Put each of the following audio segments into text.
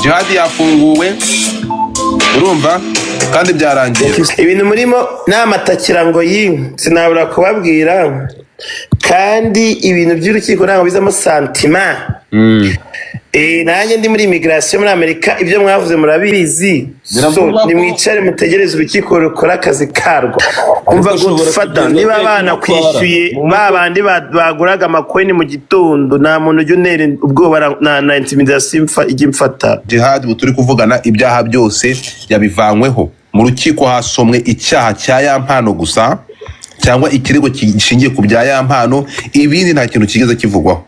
Jihad yafunguwe urumva kandi byarangiye. Ibintu murimo namatakira ngo sinabura kubabwira kandi ibintu by'urukiko ntabwo bizamo santima. Nanjye ndi muri immigration muri Amerika, ibyo mwavuze murabizi. Ni mwicare mutegereze urukiko rukora akazi karwo. Umva gufata niba abana kwishyuye babandi baguraga amakoini mu gitondo, nta muntu ujya unera ubwoba na intimidation igimfata. Jihad buturi kuvugana ibyaha byose yabivanyweho mu rukiko, hasomwe icyaha cya yampano gusa cyangwa ikirego gishingiye ku bya yampano, ibindi nta kintu kigeze kivugwaho.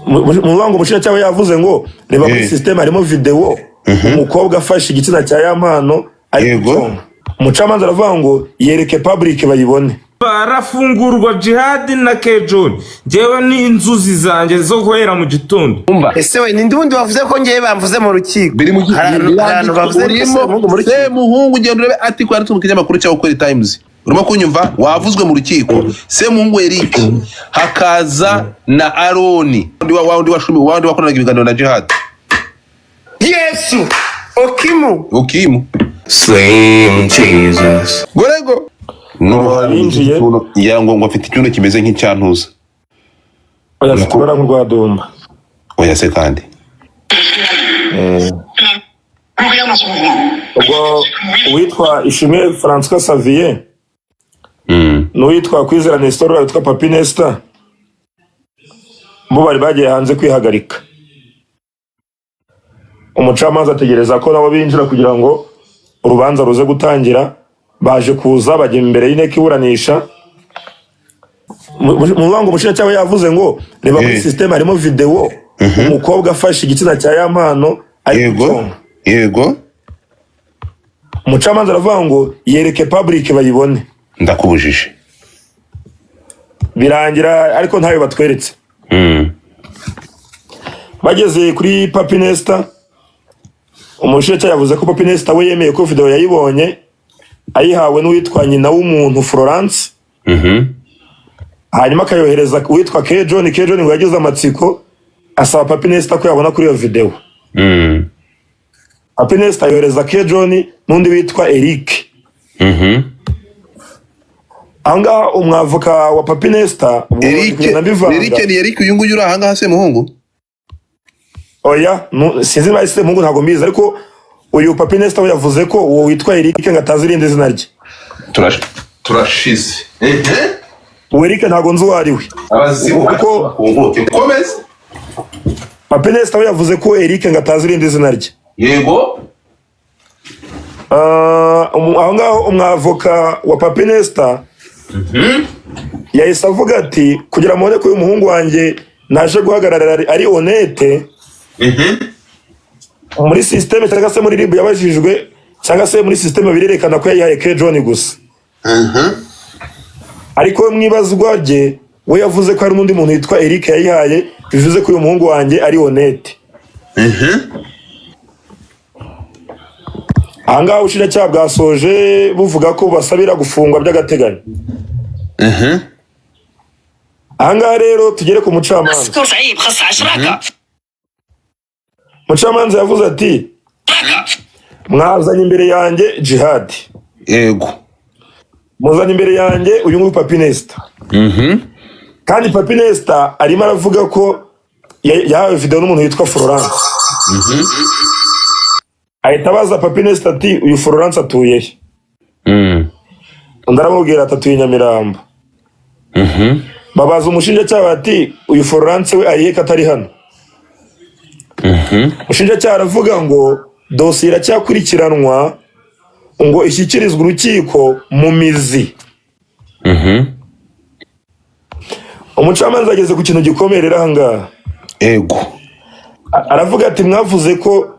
Mubango mushira cyawe yavuze ngo reba muri system harimo video umukobwa afashe igitsina cya yampano yego. Umucamanza aravuga ngo yereke public bayibone. Barafungurwa Jihad na Kejon, jewe ni inzuzi zanjye zo guhera mu gitondo. Ese we nindi wundi wavuze ko ngiye bamvuze mu rukiko? Biri mu gihe bavuze se muhungu ugenda urebe ati ko ari mu kinyamakuru cya Ukuri Times. Urimo kunyumva wavuzwe mu rukiko se muhungu Eric hakaza na Aroni wandi wakoranaga ibiganiro na Jihad. Yesu Okimu Slim Jesus Gorego yinjiye yango afite icyuno kimeze nk'icyantuza. Oya sikora nk'urwa Domba. Oya se kandi ubwo witwa Ishimwe François Xavier n'uwitwa Kwizera Nestor witwa Papi Nesta bo bari bagiye hanze kwihagarika. Umucamanza ategereza ko nabo binjira kugira ngo urubanza ruze gutangira. Baje kuza bajya imbere y'inteko iburanisha. Mubango mushira cyawe yavuze ngo reba muri system harimo video umukobwa afashe igitsina cya yampano yego. Umucamanza aravuga ngo yereke public bayibone. Ndakubujije birangira ariko ntayo batweretse. Bageze kuri Papi Nesta, umushinja yavuze ko Papi Nesta we yemeye ko video yayibonye ayihawe n'uwitwa nyina w'umuntu Florence. Hanyuma akayohereza uwitwa Kejon ngo yagize amatsiko asaba Papi Nesta ko yabona kuri iyo video. Papi Nesta yohereza Kejon n'undi witwa Eric. Anga umwavoka wa Papi Nesta Eric ni Eric uyu nguyu uri ahanga se muhungu? Oya sinzi niba ise muhungu ntago mbizi, ariko uyu Papi Nesta we yavuze ko uwo witwa Eric ngatazi irindi zina rye. Turashize uwo Eric ntago nzi uwari we. Kuko komeza Papi Nesta we yavuze ko Eric ngatazi irindi zina rye. Yego. Aho ngaho umwavoka wa Papi Nesta yahise avuga ati kugira mubone ko uyu muhungu wanjye naje guhagarara ari honnête muri systeme cyangwa se muri RIB yabajijwe cyangwa se muri systeme birerekana ko yayihaye Kejon gusa. Ariko we mwibazwa rye we yavuze ko hari n'undi muntu witwa Eric yayihaye, bivuze ko uyu muhungu wanjye ari honnête. Anga ushira bwasoje buvuga ko basabira gufungwa by'agateganyo. Anga rero tugere ku mucamanza. Mucamanza yavuze ati mwazanye imbere yanjye Jihad. Yego. Muzanye imbere yanjye uyu nguyu Papi Nesta. Kandi Papi Nesta arimo aravuga ko yahawe video n'umuntu witwa Florence. Ahita abaza Papi Nesta ati uyu Florence atuye he? Ndaramubwira ati atuye Nyamirambo. Babaza umushinjacyaha ati uyu Florence we arihe katari hano? Umushinjacyaha aravuga ngo dosiye iracyakurikiranwa ngo ishyikirizwe urukiko mu mizi. Umucamanza ageze ku kintu gikomerera ahangaha. Yego. Aravuga ati mwavuze ko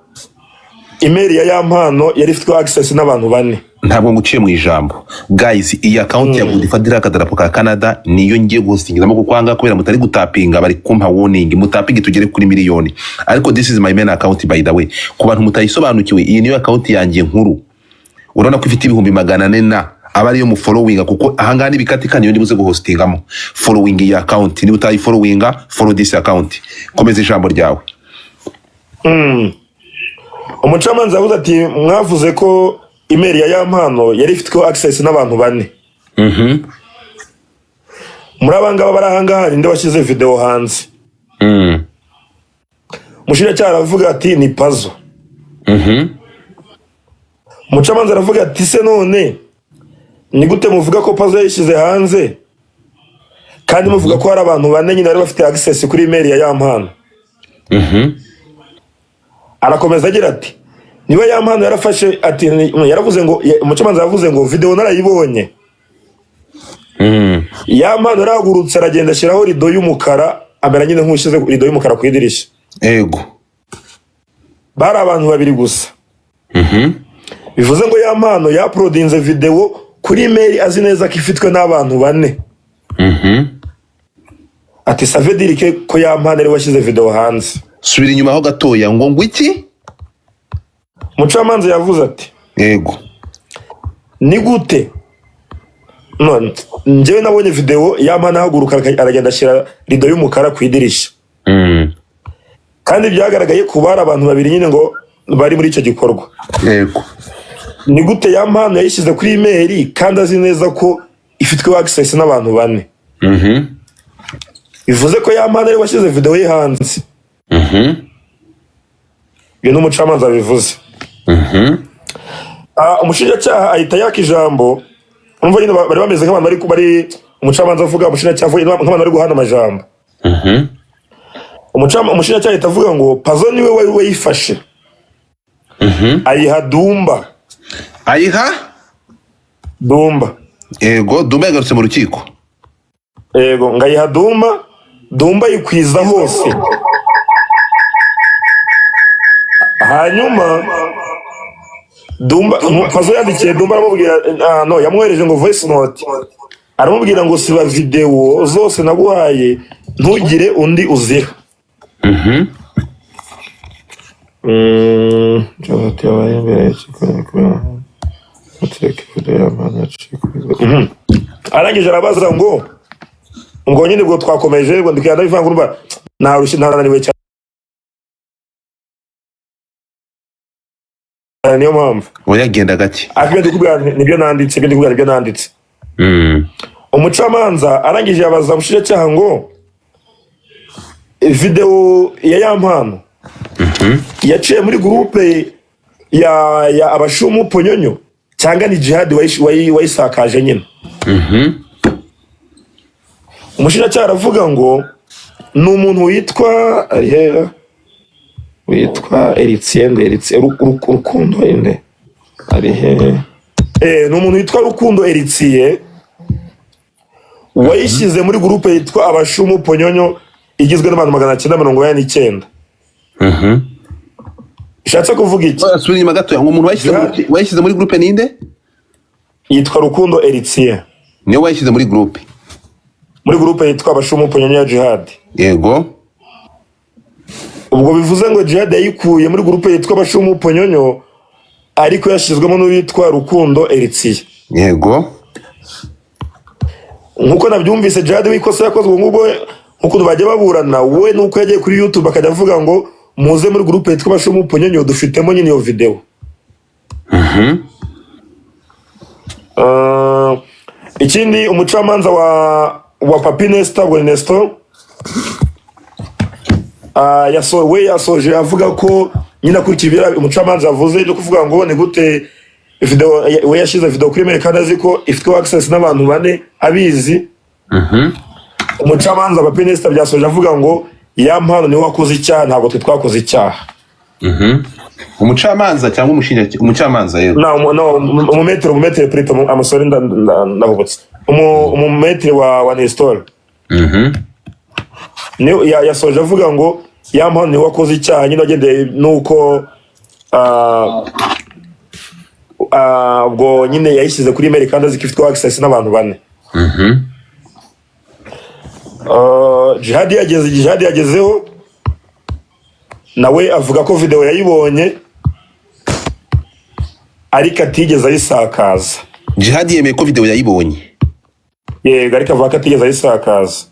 email ya yampano yari ifite access n'abantu bane. Ntabwo nguciye mu ijambo. Guys, iyi account ya Godfather akadarapo ka Canada niyo ngiye guhostingizamo kuko hanga kubera mutari gutapinga bari kumpa warning mutapinga tugere kuri miliyoni. Ariko this is my main account by the way. Ku bantu mutayisobanukiwe iyi niyo account yanjye nkuru. Urabona ko ifite ibihumbi 400 na abari yo mu following kuko ahangana ibikatika niyo ndibuze guhostingamo. Following iyi account ni utayi followinga follow this account. Komeza ijambo ryawe. umucamanza yavuze ati mwavuze ko email ya Yampano yari ifitwe access n'abantu bane. Muri abangaba bari ahangaha ninde washyize video hanze? Umushinjacyaha aravuga ati ni Pazo. Umucamanza aravuga ati se none ni gute muvuga ko Pazo yashyize hanze kandi muvuga ko hari abantu bane nyine bari bafite access kuri email ya Yampano? Arakomeza agira ati niba Yampano yarafashe ati yaravuze ngo umucamanza yavuze ngo video narayibonye. Yampano yaragurutse aragenda ashyiraho rido y'umukara amera nyine nk'ushyize rido y'umukara ku idirishya. Ego. Bari abantu babiri gusa. Bivuze ngo Yampano yaprodinze video kuri email azi neza ko ifitwe n'abantu bane. Ati savedirike ko Yampano ari washyize video hanze. Subira inyuma ho gatoya ngo iki? Umucamanza yavuze ati Ego. ni gute none njyewe nabonye video Yampano ahaguruka aragenda ashyira rido y'umukara ku idirishya. Kandi byagaragaye ko bari abantu babiri nyine ngo bari muri icyo gikorwa. Yego. Ni gute Yampano yayishyize kuri email kandi azi neza ko ifitwe access n'abantu bane? Bivuze ko Yampano ari washyize video ye hanze. Ibyo n'umucamanza bivuze. Umushinjacyaha ahita yaka ijambo. Umva nyine bari bameze nk'abantu bari umucamanza avuga, umushinjacyaha avuga nk'abantu bari guhana amajambo. Umushinjacyaha ahita avuga ngo Pazo niwe wari wayifashe. Ayiha Dumba. Ayiha Dumba. Ego, Dumba yagarutse mu rukiko. Ego, ngayiha Dumba. Dumba yikwiza hose. Hanyuma Dumba Pazo yandikiye Dumba aramubwira no yamwohereje ngo voice note. Aramubwira ngo siba video zose naguhaye ntugire undi uziha. Arangije arabaza ngo nyine bwo twakomeje ngo ndikanda bivangurwa narushye ntarananiwe cyane. Niyo mpamvu yagenda gake. Akwiye kukubwira nibyo nanditse. Umucamanza arangije yabaza umushinjacyaha ngo video ya Yampano yaciye muri groupe ya abashumu Ponyonyo cyangwa ni Jihad wayisakaje nyine. Umushinjacyaha aravuga ngo ni umuntu witwa Rukundo inde ni umuntu witwa Rukundo Eritsie wayishyize muri groupe yitwa abashumu Ponyonyo igizwe n'abantu 989. Ishatse kuvuga iki? Subira inyuma gatoya ngo umuntu wayishyize muri groupe ninde? Yitwa Rukundo Eritsie. Niwe wayishyize muri groupe. Muri groupe yitwa abashumu Ponyonyo ya Jihad. Yego. Ubwo bivuze ngo Jihad yayikuye muri groupe yitwa abashumu Ponyonyo ariko yashyizwemo n'uwitwa Rukundo Eritsie. Yego. Nkuko nabyumvise Jihad wikosa yakozwe ngubwo nkuko bajya baburana we nuko yagiye kuri YouTube akajya avuga ngo muze muri groupe yitwa abashumu Ponyonyo dufitemo nyine iyo video. Ikindi umucamanza wa Papi Nesta bwo Nesto yasoje avuga ko nyina kuri kibira umucamanza avuze no kuvuga ngo ni gute video we yashize video kuri email kandi azi ko ifite access n'abantu bane abizi. Umucamanza Papi Nesta byasoje avuga ngo Yampano ni wakoze icyaha ntabwo twakoze icyaha. Umucamanza cyangwa umucamanza yego. No umumetre prito amusore ndabubutse. Umumetre wa Nestor. Ni yasoje avuga ngo Yampano ni wakoze icyaha nyine agende nuko ubwo nyine yayishyize kuri email kandi azikifitwe access n'abantu bane. Jihad yagezeho nawe avuga ko video yayibonye ariko atigeze ayisakaza. Jihad yemeye ko video yayibonye. Yego ariko avuga ko atigeze ayisakaza.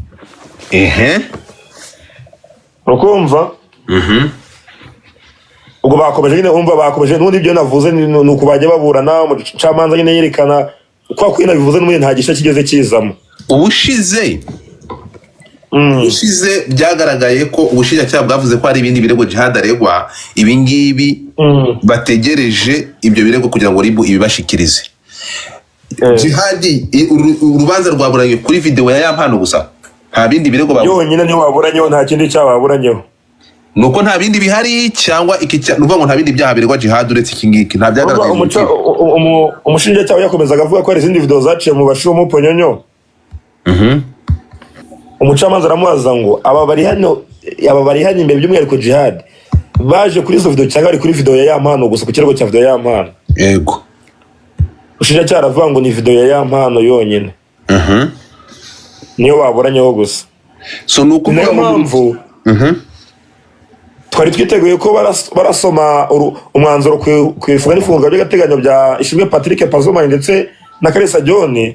Ukumva? ubwo bakomeje nyine umva bakomeje n'undi ibyo navuze ni ukubajya baburana umucamanza nyine yerekana kwa kwina bivuze n'ubundi nta gisha kigeze kizamo ubushize byagaragaye ko ubushinjacyaha bwavuze ko hari ibindi birego Djihad aregwa ibingibi bategereje ibyo birego kugira ngo ribu ibibashikirize. Djihad urubanza rwaburanye kuri video ya Yampano gusa nta bindi birego yonyine niyo waburanyeho nta kindi cyaha waburanyeho nuko nta bindi bihari cyangwa nuvuga ngo nta bindi byaha biregwa Djihad uretse iki ngiki nta byagaragaye. Umushinjacyaha yakomezaga avuga ko hari izindi video zaciye mu bashumu Ponyonyo. Umucamanza aramubaza ngo aba bari hano imbere by'umwihariko Djihad baje kuri izo video cyangwa ari kuri video ya Yampano gusa ku kirego cya video ya Yampano. Yego Umushinjacyaha aravuga ngo ni video ya Yampano yonyine niyo waburanyeho gusa. So nuko niyo mpamvu twari twiteguye ko barasoma umwanzuro ku ifunga n'ifungwa by'agateganyo bya Ishimwe Patrick Pazomani ndetse na Kalisa John.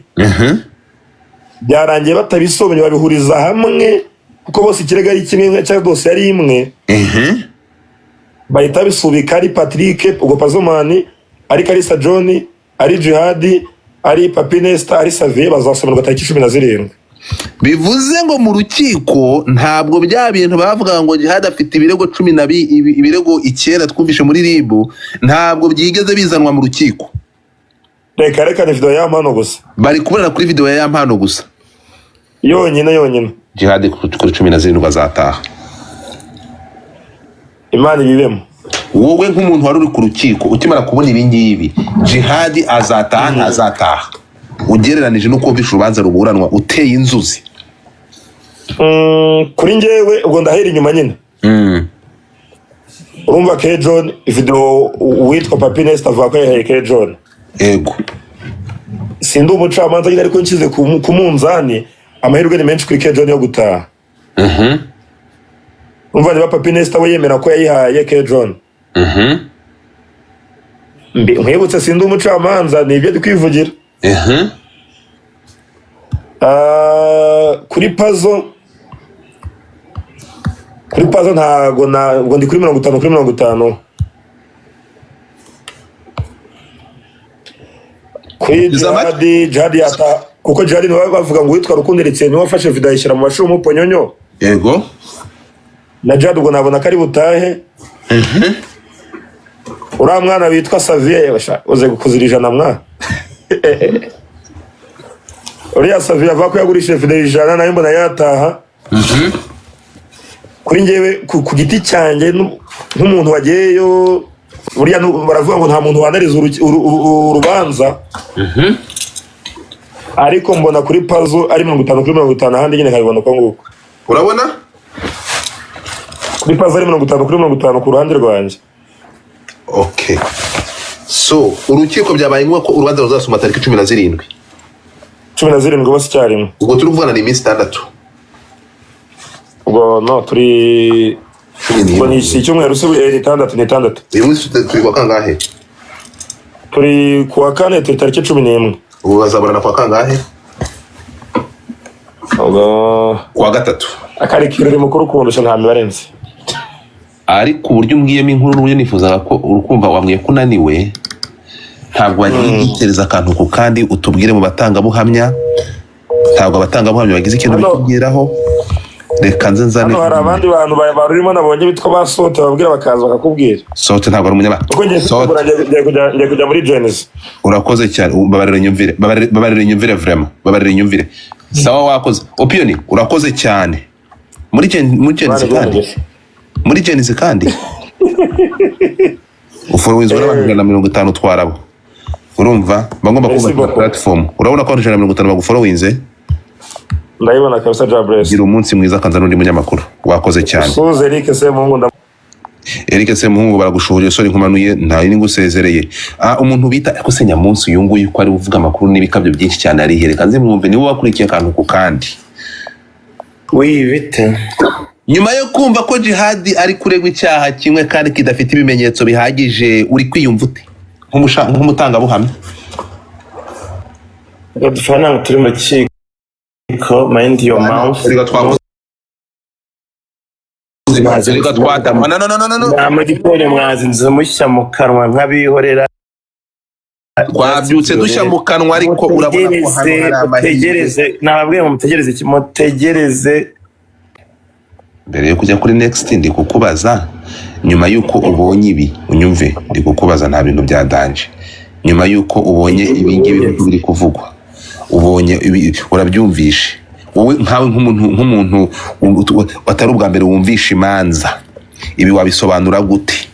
Byarangiye batabisomye babihuriza hamwe kuko bose ikirego ari kimwe cyangwa dose yari imwe. Bahita bisubika ari Patrick ubwo Pazomani ari Kalisa John ari Djihad ari Papi Nesta ari Xavier bazasomerwa tariki 17. Bivuze ngo mu rukiko ntabwo bya bintu bavuga ngo Djihad afite ibirego 12 ibirego 9 twumvishe muri RIB ntabwo byigeze bizanwa mu rukiko. Reka ni video ya Yampano gusa. Bari kubona kuri video ya Yampano gusa. Yonyine. Djihad kuri 17 bazataha. Imana ibibemo. Wowe nk'umuntu wari uri ku rukiko ukimara kubona ibingibi Djihad azataha ntazataha ugereranije no kumvisha urubanza ruburanwa uteye inzuzi. Kuri njyewe ubwo ndahera inyuma nyine. Urumva K John video witwa Papi Nesta avuga ko yahaye K John. Yego sindi umucamanza nyine ariko nshyize ku munzani amahirwe ni menshi kuri K John yo gutaha. Umva niba Papi Nesta we yemera ko yayihaye K John. Mwibutse sindi umucamanza ni ibyo dikwivugira. Kuri Pazo ntago ndi kuri 50 kuri Djihad yata kuko Djihad niwe bavuga ngo witwa Rukunderetse niwe wafashe video ayishyira mu bashumu Ponyonyo. Yego na Djihad ubwo nabona kari butahe. Uriya mwana witwa Xavier uze kuzirija mwa uriya Xavier avuga ko yagurishije video 100 nayo mbona yataha. Kuri njyewe ku giti cyanjye nk'umuntu wagiyeyo buriya baravuga ngo nta muntu wanariza urubanza. Ariko mbona kuri Pazo ari 50 ahandi nyine nkabibona uko nguko. Urabona kuri Pazo ari 50 ku ruhande rwanjye. Okay, so urukiko byabaye ngombwa ko urubanza ruzasoma tariki 17 bose cyarimo. Ubwo turuvugana ni iminsi 6. Ubwo no turi ubwo ni icyumweru se 6. Uyu munsi turi kwa kangahe? Turi kuwa kane turi tariki 11. Ubu bazaburana kwa kangahe? Ubwo kwa 3. Akari kirori mukuru kundusha nta mibarenze. Ariko uburyo mbwiyemo inkuru n'uburyo nifuzaga ko urukumva wambwiye kunaniwe ntabwo wagitereza akantu ku kandi utubwire mu batangabuhamya ntabwo abatangabuhamya bagize ikintu bikugeraho. Reka nzane hari abandi bantu barurimo nabonye bitwa basote babwira bakaza bakakubwira. Sote ntabwo ari umunyamakuru. Uko ngiye kujya muri Genesis. Urakoze cyane babarire nyumvire vraiment babarire nyumvire. Sawa wakoze Opioni urakoze cyane muri Genesis kandi muri Genesis kandi ufollowinze urabangira na 50 twarabo urumva bagomba kuba platform urabona ko 150 bagufollowinze. Ndayibona kabisa Jabress. Gira umunsi mwiza kanza n'undi munyamakuru wakoze cyane. Soze Eric Semungu baragushoje sori nkumanuye nta yindi ngusezereye. Umuntu bita ko se Nyamunsi uyunguye ko ari uvuga amakuru n'ibikabyo byinshi cyane ari here kanze mwumve niwe wakurikiye akantu ku kandi. Bite nyuma yo kumva ko Djihad ari kuregwa icyaha kimwe kandi kidafite ibimenyetso bihagije uri kwiyumva ute nk'umutangabuhamya? Dufana turi mu kiko mind your mouth. reka twatama no nta muri pole mwazinze mushya mu kanwa nk'abihorera twabyutse dushya mu kanwa ariko urabona ko hano hari amahirwe. mutegereze nababwiye ngo mutegereze iki mutegereze Mbere yo kujya kuri next ndi kukubaza nyuma yuko ubonye ibi unyumve ndi kukubaza nta bintu bya danje nyuma yuko ubonye ibi ngibi biri kuvugwa ubonye urabyumvishe wowe nkawe nk'umuntu watari ubwa mbere wumvisha imanza ibi wabisobanura gute?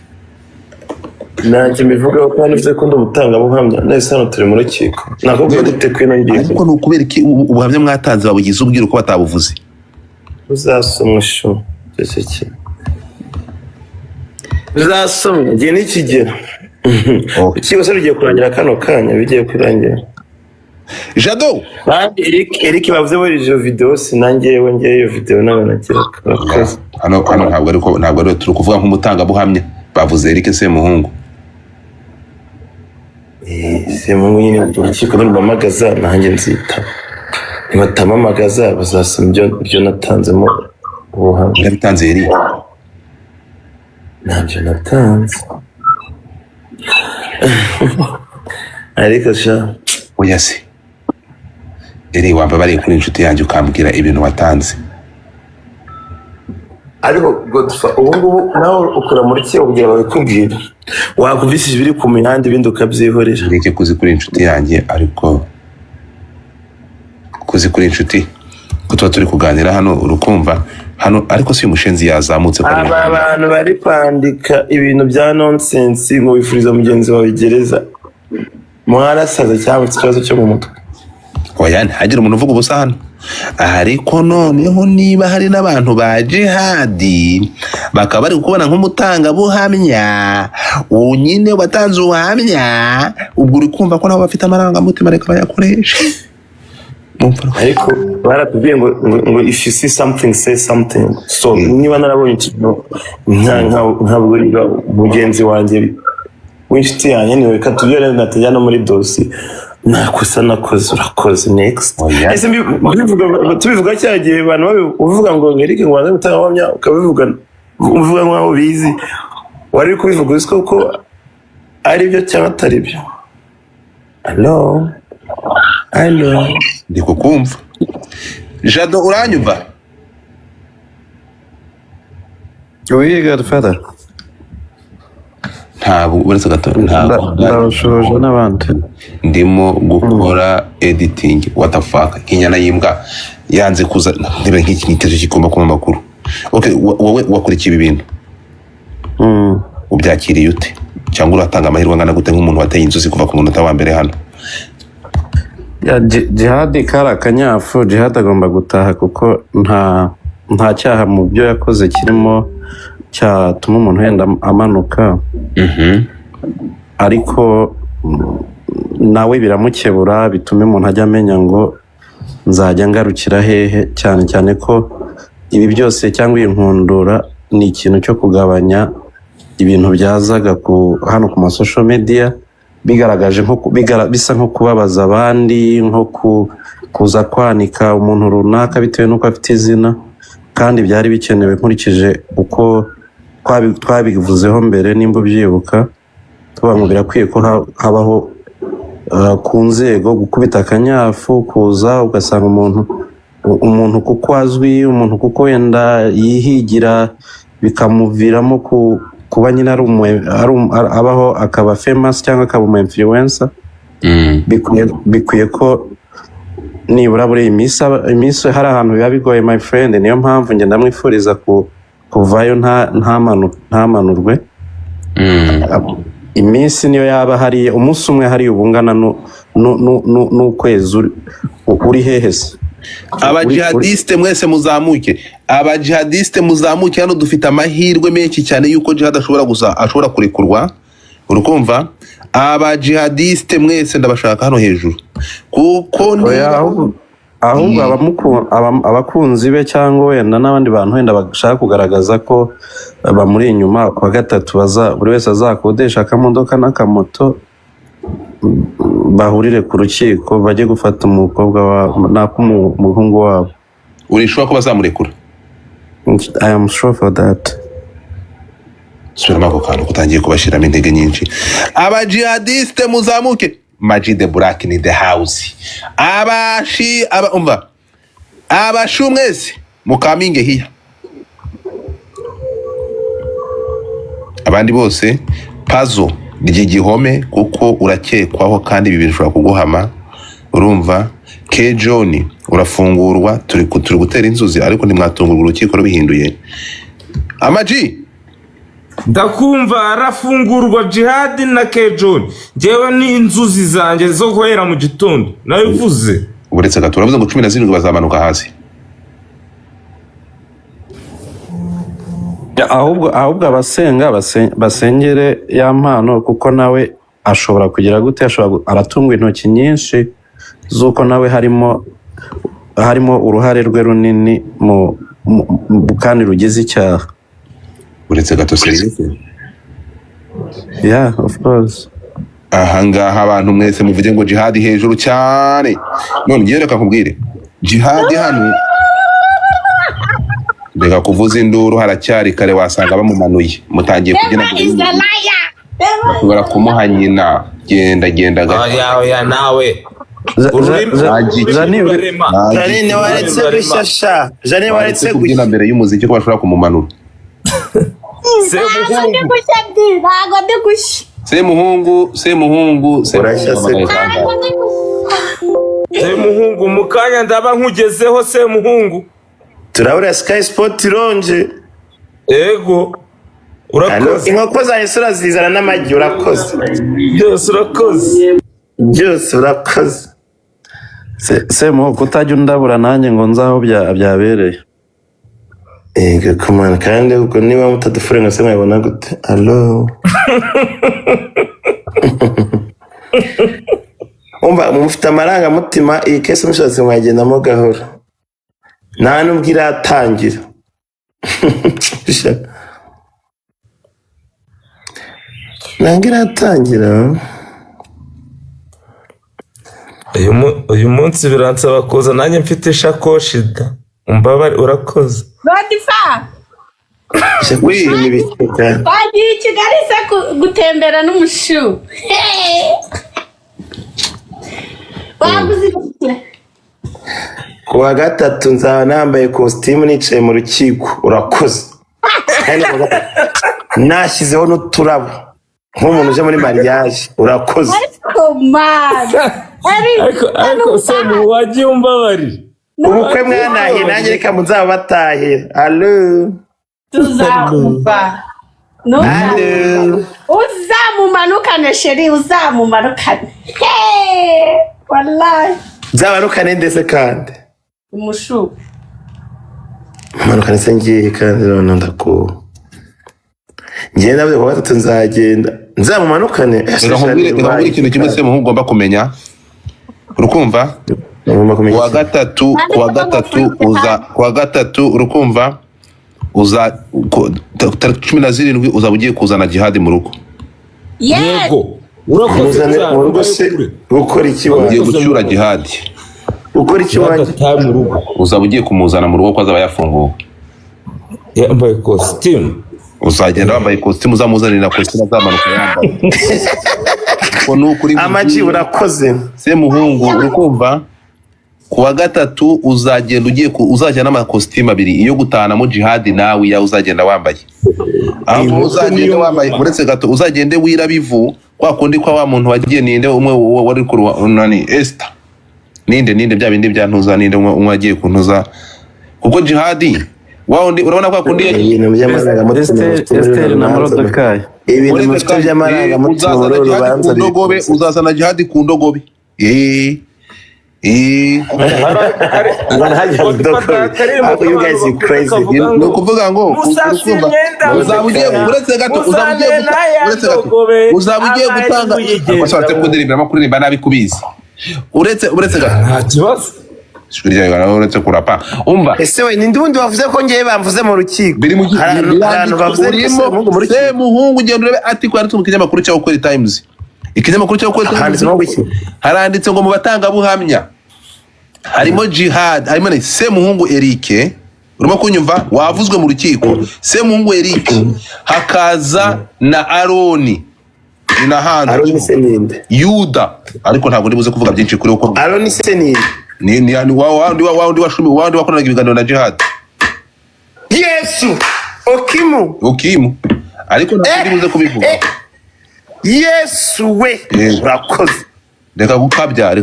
nanjye mbivugaho kandi uvuze ko ndi umutangabuhamya nahise hano turi mu rukiko nakubwiye gute kwino ngiye ariko ni ukubera iki ubuhamya mwatanze babugize ubwira uko batabuvuze? uzasomwa shu ese ki uzasomwa igihe nikigera ikigo se rugiye kurangira kano kanya bigiye kurangira Jado kandi Eric bavuze muri iyo video sinangewe ngiye iyo video nawe nagira akazi hano ntabwo ari turi kuvuga nk'umutangabuhamya bavuze Eric Semuhungu Semuhungu nyine urukiko nibamagaza nanjye nzita nibatamamagaza bazasoma ibyo natanzemo ubuhamya yabitanze Eric ntabyo natanze ariko sha oya se Eric wambabariye kuri inshuti yanjye ukambwira ibintu watanze ariko Godfa ubu ngubu nawe ukora muri cyo ubwira babikubwira wakuvishije biri ku mihanda ibindi ukabyihorera Eric kuzi kuri inshuti yanjye ariko kuzi kuri inshuti ko tuba turi kuganira hano urukumva hano ariko si umushenzi yazamutse ko aba bantu bari kwandika ibintu bya nonsense ngo wifuriza mugenzi wawe gereza mwarasaze cyangwa ikibazo cyo mu mutwe oya ntihagire umuntu uvuga ubusa hano ariko noneho niba hari n'abantu ba jihadi bakaba bari kubona nk'umutangabuhamya uwo nyine watanze ubuhamya ubwo uri kumva ko nabo bafite amarangamutima reka bayakoresha ariko baratubwiye ngo if you see something say something so niba narabonye ikintu nka mugenzi wanjye w'inshuti yanjye niwe reka tubwire natajya no muri dosi nakosa nakoze urakoze next ese tubivuga cyagiye abantu uvuga ngo Eric ngo wanze mutangabuhamya ukabivuga uvuga ngo bizi wari kubivuga uzi ko ari byo cyangwa atari byo allo ndi kukumva Jado uranyumva? Oui, Godfather. Ntabwo uretse gato ntabwo ndabashoje n'abandi ndimo gukora editing what the fuck inyana yimbwa yanze kuza ndebe nk'iki niteje kigomba kuba makuru. Okay, wowe wakurikiye ibi bintu ubyakiriye ute cyangwa uratanga amahirwe angana gute nk'umuntu wateye inzuzi kuva ku munota wa mbere hano? ya jihadi kara kanyafu jihadi agomba gutaha kuko nta cyaha mu byo yakoze kirimo cyatuma umuntu wenda amanuka ariko nawe biramukebura bitume umuntu ajya amenya ngo nzajya ngarukira hehe cyane cyane ko ibi byose cyangwa iyi nkundura ni ikintu cyo kugabanya ibintu byazaga hano ku masocial media bigaragaje bisa nko kubabaza abandi nko kuza kwanika umuntu runaka bitewe n'uko afite izina kandi byari bikenewe nkurikije uko twabivuzeho mbere nimba ubyibuka tuvuga ngo birakwiye ko habaho ku nzego gukubita akanyafu kuza ugasanga umuntu kuko azwi umuntu kuko wenda yihigira bikamuviramo kuba nyine abaho akaba famous cyangwa akaba umu influencer bikwiye ko nibura buri iminsi hari ahantu biba bigoye my friend niyo mpamvu ngenda mwifuriza kuvayo ntamanurwe iminsi niyo yaba hari umunsi umwe hari ubungana n'ukwezi uri hehe se abajihadiste mwese muzamuke hano dufite amahirwe menshi cyane yuko jihad ashobora kurekurwa urukumva abajihadiste mwese ndabashaka hano hejuru kuko ahubwo abakunzi be cyangwa wenda n'abandi bantu wenda bashaka kugaragaza ko bamuri inyuma kwa gatatu buri wese azakodesha akamodoka n'akamoto bahurire ku rukiko bajye gufata umukobwa wabo n'umuhungu wabo urishobora ko bazamurekura I am sure for that. Subiramo ako kantu kutangiye kubashiramo intege nyinshi. Aba jihadiste muzamuke. Maji the Black in the house. Umva. Abashumwese mukaminge hiya. Abandi bose pazo ry'igihome kuko urakekwaho kandi ibi bishobora kuguhama. Urumva K John urafungurwa turi gutera inzuzi ariko ntimwatungurwa urukiko rubihinduye. Amaji ndakumva arafungurwa Jihad na K John jewe ni inzuzi zanje zo guhera mu gitondo nabivuze. Uretse gato uravuze ngo 17 bazamanuka hasi. ahubwo abasenga basengere ya mpano kuko nawe ashobora kugira gute aratunga intoki nyinshi zuko nawe harimo uruhare rwe runini mu kandi rugize icyaha. Uretse gato serivisi. Yeah, of course. Ahangaha abantu mwese muvuge ngo Jihad hejuru cyane. None ngiye reka nkubwire. Jihad hano Bega kuvuza induru haracyari kare wasanga bamumanuye mutangiye kubyina kumuha nyina genda oya nawe Janine waretse gushasha Janine waretse kubyina mbere y'umuziki ko bashobora kumumanura. Semuhungu mukanya ndaba nkugezeho Semuhungu. Turabura Sky Sport Lounge. Ego. Urakoze. Inkoko za Yesura zizana n'amagi urakoze. Byose urakoze. Semu kutajya undabura nanjye ngo nzaho byabereye. Ego kumana kandi ubwo niba mutadufure nka se mwabona gute? Allo. Umva mufite amaranga mutima iyi kese mushatse mwagendamo gahoro. Nta nubwo iratangira. Ntabwo iratangira. Uyu munsi biransaba kuza nanjye mfite ishakoshi da. Umbabare urakoze. Godifa. Wagiye Kigali se gutembera n'umushu. Waguze kuwa gatatu nzaba nambaye costume nicaye mu rukiko urakoze. Nashyizeho n'uturabo nk'umuntu uje muri mariage urakoze. Ariko Semu wagiye umbabari. Ubukwe mwanahiye nanjye reka muzaba batahe. Allo. Tuzamva. No. Uzamumanukane sheri uzamumanukane. Wallahi. Zabanukane ndetse kandi. Umushu. Manukane se ngiye kandi none ndako. Ngiye nawe kuwa gatatu nzagenda. Nzamumanukane. Nkubwire ikintu kimwe se muhungu ugomba kumenya. Urukumva? Kuwa gatatu urukumva uza 17 uzaba ugiye kuzana Jihad mu rugo. Yego. Urakoze mu rugo se gukora iki wawe? Ugiye gucyura Jihad. Ukora iki wanjye? Uzaba ugiye kumuzana mu rugo ko azaba yafunguwe. Yambaye costume. Uzagenda wambaye costume uzamuzanira costume azamanuka yambaye. Ko nukuri Amaji urakoze. Se muhungu urukumva kuwa gatatu uzagenda uzajyana ama costume abiri iyo gutana mu Jihad nawe ya uzagenda wambaye. Aho uzagenda wambaye uretse gato uzagende wirabivu kwa kundi kwa wa muntu wagiye ninde umwe wari ku nani Esther. Ninde bya bindi bya ntuza ninde umwe agiye kuntuza kuko Jihad waundi urabona kwa kundi ibintu by'amaraga Esther na Mordecai. Ibintu by'amaraga mutima rubanza uzazana Jihad ku ndogobe. Nukuvuga ngo uzabugiye gutanga bashatse kundirimba makuririmba nabi kubizi uretse gato uretse kurapa umva ese we nindi wundi wavuze ko ngiye bamvuze mu rukiko biri mu gihe bavuze se muhungu genda urebe ati kwanditse mu kinyamakuru cya Ukuri Times. Ikinyamakuru cyo kwete haranditse ngo mu batanga buhamya harimo Jihad harimo Semuhungu Eric urimo kunyumva wavuzwe mu rukiko Semungu Eric hakaza na Aroni Aroni se ninde? Yuda ariko ntabwo ndibuze kuvuga byinshi kuri uko Aroni se ninde? ni wandi wakoranaga ibiganiro na Jihad Yesu Okimu ariko ntabwo ndibuze kubivuga Yesu we urakoze. reka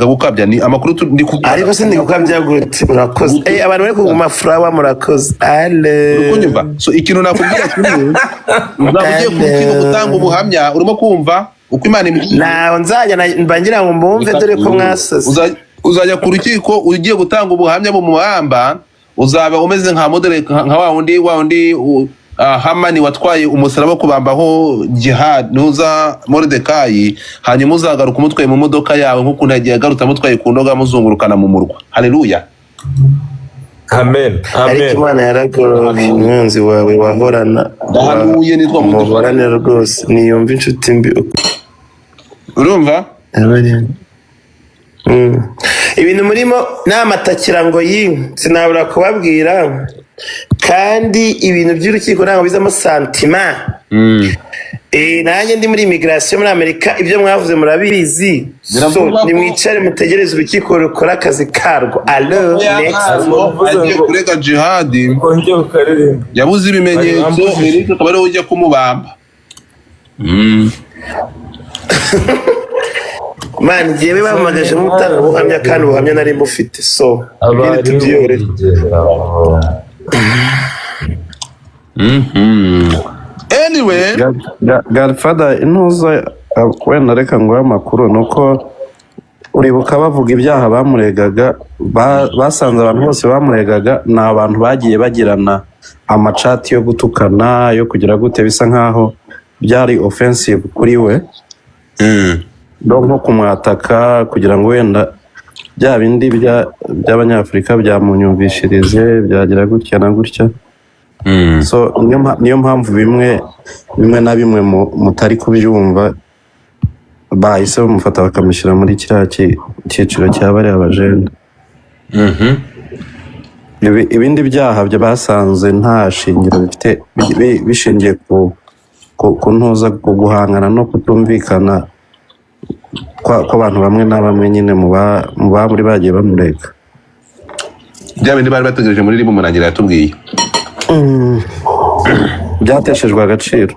gukabya ni amakuru ndi kuvuga ariko se ndi gukabya gute urakoze abantu bari kuguma furawa murakoze urukunyumva so ikintu nakubwira kimwe uzabugiye kurukiko gutanga ubuhamya urimo kumva uko Imana naho nzajya mbangira ngo mbumve dore ko mwasaze uzajya ku rukiko ugiye gutanga ubuhamya mu muhamba uzaba umeze nka modere nka wa wundi Hamani watwaye umusaraba kubambaho Jihad nuza Mordecai hanyuma uzagaruka umutwaye mu modoka yawe nkuko nagiye agarutse mutwaye ku ndoga muzungurukana mu murwa. Haleluya. Amen. Ariko Imana yaragororokeye umwanzi wawe wahorana. Ndahanuye nitwa muhorane rwose niyumva inshuti mbi. Urumva? Ibintu murimo namatakira ngo sinabura kubabwira kandi ibintu by'urukiko ntabwo bizamo santima. Nanjye ndi muri immigration muri Amerika ibyo mwavuze murabizi, so nimwicare mutegereze urukiko rukora akazi karwo. Allo next kurega Jihad yabuze ibimenyetso Eric akaba ariwe ujya kumubamba. Man jewe bamagaje mutanga ubuhamya kandi ubuhamya nari mufite, so ibindi tubyore. Anyway, Godfather intuza wenda reka ngo amakuru nuko uribuka bavuga ibyaha bamuregaga basanze abantu bose bamuregaga ni abantu bagiye bagirana amacati yo gutukana yo kugira gute bisa nkaho byari offensive kuri we nko kumwataka kugira ngo wenda bya bindi by'abanyafurika byamunyumvishirize byagira gutya na gutya. So niyo mpamvu bimwe na bimwe mutari kubyumva bahise bamufata bakamushyira muri kiriya cyiciro cya bariya bajene. Ibindi byaha byo basanze nta shingiro bifite bishingiye ku ntuza ku guhangana no kutumvikana kw'abantu bamwe na bamwe nyine mu bamuri bagiye bamurega. Bya bindi bari bategereje muri ribu murangira yatubwiye byateshejwe agaciro.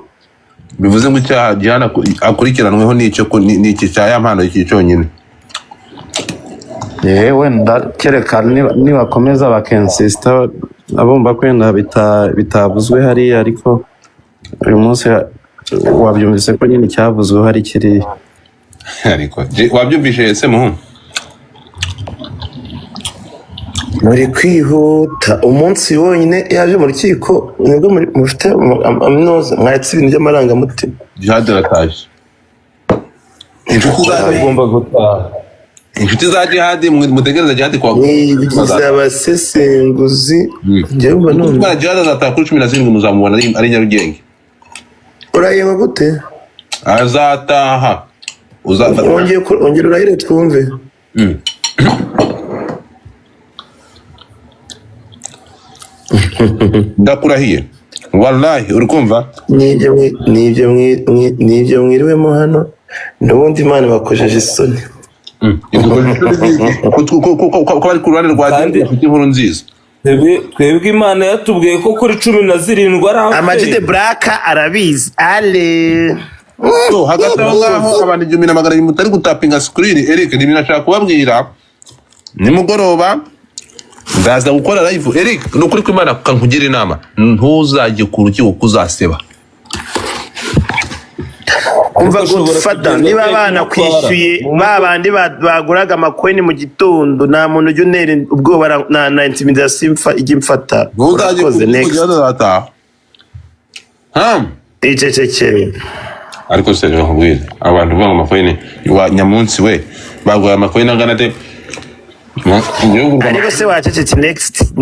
Bivuze ngo icyaha Diana akurikiranweho n'iki cya ya mpano iki cyonyine. Wenda kereka nibakomeza bakensista abumva kwenda bitabuzwe hariya, ariko uyu munsi wabyumvise ko nyine cyavuzweho hari kiri. Ariko wabyumvishe se muhu muri kwihuta umunsi wonyine yaje mu rukiko nibwo mufite aminoza mwatse ibintu by'amarangamutima. Jihad arataje inshuti za Jihad mutegereza Jihad kwa abasesenguzi njyewe none Jihad azataha kuri 17 muzamubona ari Nyarugenge. Urayeba gute azataha ongera urahire twumve. Ndakurahiye wallahi urikumva nibyo mwiriwemo hano n'ubundi Imana bakojeje isoni. Ko bari ku ruhande rwa afite inkuru nziza. Twebwe Imana yatubwiye ko kuri 17 ari Amajide Black arabizi ale hagati aho ngaho abantu 1000 mutari gutapinga screen. Eric nashaka kubabwira nimugoroba ndaza gukora live. Eric nukuri ko Imana kankugira inama ntuzajye ku rukiko kuzaseba. Umva gufata niba abana kwishyuye babandi baguraga amakoini mu gitondo nta muntu ujya unera ubwoba na intimidation igimfata. Ntuzajye kuzata icecekere ariko se nkubwire abantu banga amakoini wa nyamunsi we bagura amakoini angana te ariko se wacecetse next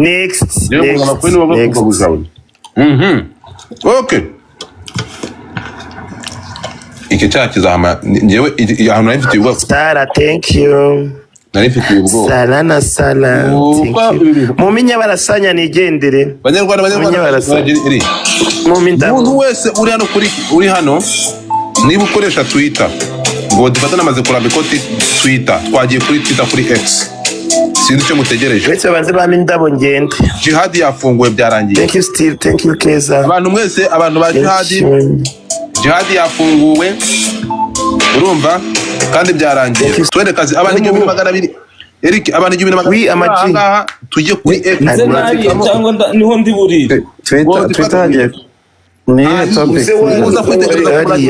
okay iki cyaha kizahama njyewe ahantu nafite ubwo Sara thank you nari mfite ubwoba sala na sala muminya barasanya nigendere banyarwanda iri umuntu wese uri hano uri hano niba ukoresha Twitter ngo dufata namaze kuramba ikoti Twitter twagiye kuri Twitter kuri X sinzi icyo mutegereje uretse banze bampa indabo ngende. Jihad yafunguwe byarangiye. Thank you Steve, thank you Keza. Abantu mwese abantu ba Jihad yafunguwe urumva kandi byarangiye. Twende kazi abantu 200 Eric abantu 200 tujye kuri X cyangwa niho ndi burire Twitter hagiye ni topic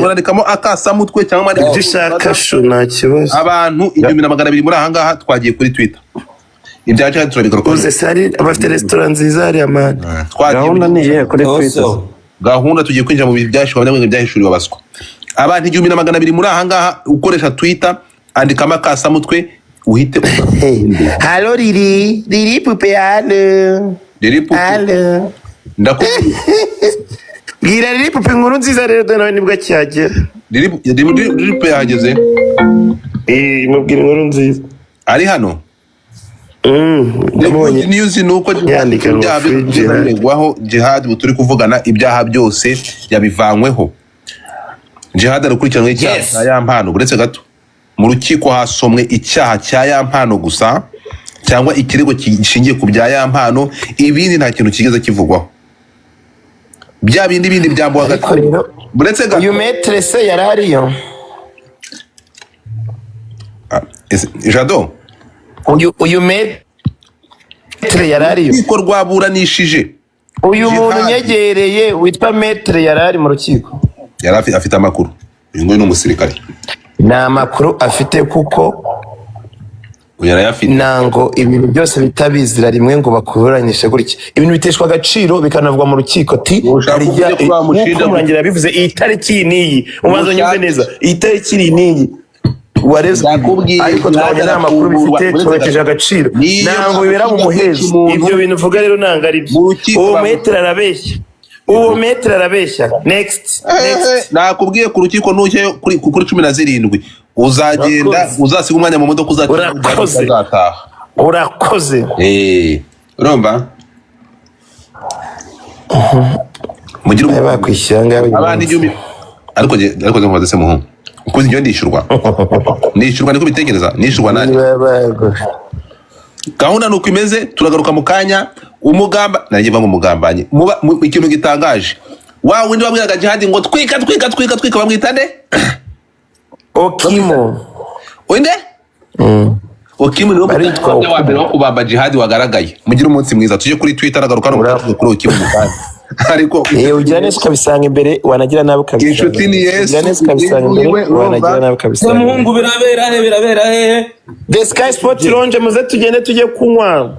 urandikamo akasamutwe cyangwa ibyo ushaka sho nta kibazo. Abantu 200 muri aha ngaha twagiye kuri Twitter ibyaje turabikora uze sari abafite restaurant nziza hari amani gahunda ni iyihe kuri Twitter gahunda tugiye kwinjira mu byashishwa n'ibintu byahishuriwe abaswa abantu 200 muri aha ngaha ukoresha Twitter andikamo akasamutwe uhite halo riri pupe halo ndakubwira bwira riri pupe inkuru nziza rero nawe nibwo cyagera riri pupe yahageze mubwira inkuru nziza ari hano news nuko byabigwaho Jihad buturi kuvugana ibyaha byose yabivanyweho. Jihad arukurikiranwe icyaha cya yampano buretse gato mu rukiko hasomwe icyaha cya yampano gusa cyangwa ikirego gishingiye ku bya yampano ibindi nta kintu kigeze kivugwaho bya bindi byambo hagati buretse gato uyu maître se yarariyo Jado uyu maître yarariyo urukiko rwaburanishije uyu muntu nyegereye witwa maître yarari mu rukiko yari afite amakuru uyu nguyu ni umusirikare nta makuru afite kuko yarayafite nango ibintu byose bitabizira rimwe ngo bakuburanishe gutya ibintu biteshwa agaciro bikanavugwa mu rukiko ti harya umurangira bivuze iyi tariki niyi umaze nyumve neza iyi tariki niyi warezwe ariko twabonye nta makuru bifite tubakeje agaciro nango bibera mu muhezi ibyo bintu uvuga rero nanga ari uwo metre arabeshya next nakubwiye ku rukiko nucyo kuri 17 uzagenda uzasiga umwanya mu modoka uzataha urakoze urumva mugira bakwishyira ngabe abandi 1000 ariko nkoze se muhungu ukuzi njye ndishurwa niko bitekereza nishurwa nani gahunda nuko imeze turagaruka mu kanya umugamba nanjye banga umugambanye ikintu gitangaje wa windi wabwiraga Jihad ngo twika bamwitane Okimo winde Okimo ni wa mbere wo kubamba Jihad wagaragaye mugira umunsi mwiza tuje kuri Twitter agaruka no kuri Okimo mukanya ariko ugira neza ukabisanga imbere wanagira nabo kabisa inshuti ni Yesu ugira neza ukabisanga imbere wanagira nabo kabisa muhungu birabera he The Sky Sport Lounge muze tugende tujye kunywa